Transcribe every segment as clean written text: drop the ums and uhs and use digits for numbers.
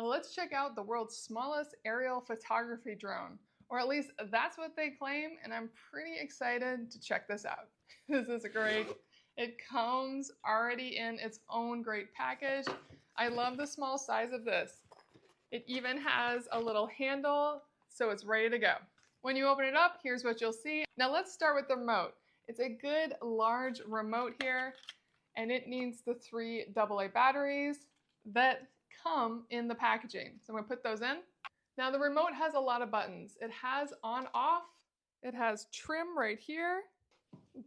Let's check out the world's smallest aerial photography drone, or at least that's what they claim, and I'm pretty excited to check this out. This is great. It comes already in its own great package. I love the small size of this. It even has a little handle, so it's ready to go. When you open it up, here's what you'll see. Now let's start with the remote. It's a good large remote here, and it needs the 3 AA batteries that come in the packaging. So I'm gonna put those in. Now the remote has a lot of buttons. It has on off, it has trim right here.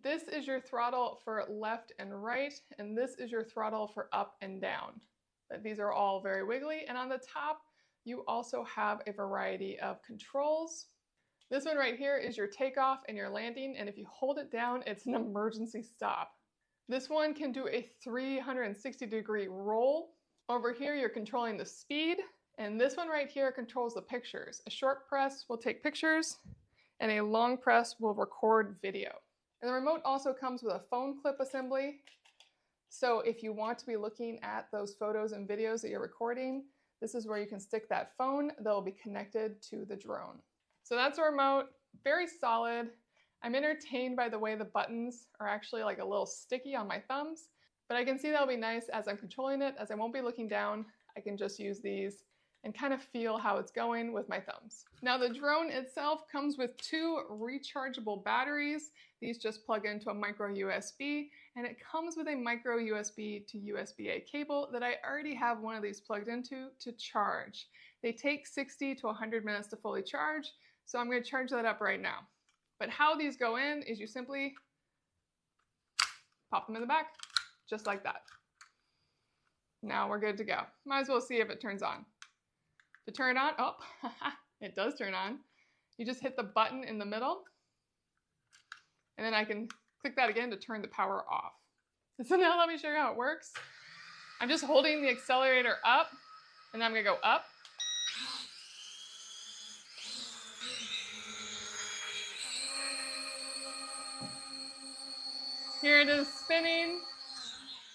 This is your throttle for left and right, and this is your throttle for up and down. These are all very wiggly, and on the top, you also have a variety of controls. This one right here is your takeoff and your landing, and if you hold it down, it's an emergency stop. This one can do a 360-degree roll. Over here, you're controlling the speed, and this one right here controls the pictures. A short press will take pictures, and a long press will record video. And the remote also comes with a phone clip assembly. So if you want to be looking at those photos and videos that you're recording, this is where you can stick that phone that will be connected to the drone. So that's a remote, very solid. I'm entertained by the way the buttons are actually like a little sticky on my thumbs, but I can see that'll be nice as I'm controlling it, as I won't be looking down. I can just use these and kind of feel how it's going with my thumbs. Now the drone itself comes with 2 rechargeable batteries. These just plug into a micro USB, and it comes with a micro USB to USB-A cable that I already have one of these plugged into to charge. They take 60 to 100 minutes to fully charge, so I'm gonna charge that up right now. But how these go in is you simply pop them in the back, just like that. Now we're good to go. Might as well see if it turns on. To turn it on, oh, it does turn on. You just hit the button in the middle, and then I can click that again to turn the power off. So now let me show you how it works. I'm just holding the accelerator up, and I'm gonna go up. Here it is spinning.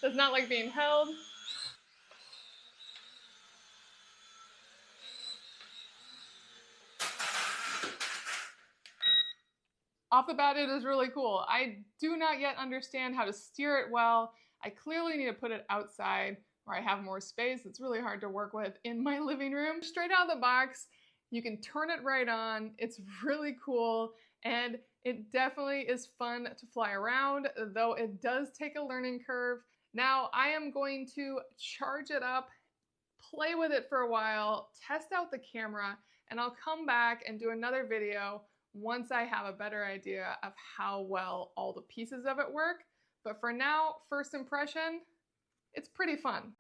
Does not like being held. Off the bat, it is really cool. I do not yet understand how to steer it well. I clearly need to put it outside where I have more space. It's really hard to work with in my living room. Straight out of the box, you can turn it right on. It's really cool, and it definitely is fun to fly around, though it does take a learning curve. Now I am going to charge it up, play with it for a while, test out the camera, and I'll come back and do another video once I have a better idea of how well all the pieces of it work. But for now, first impression, it's pretty fun.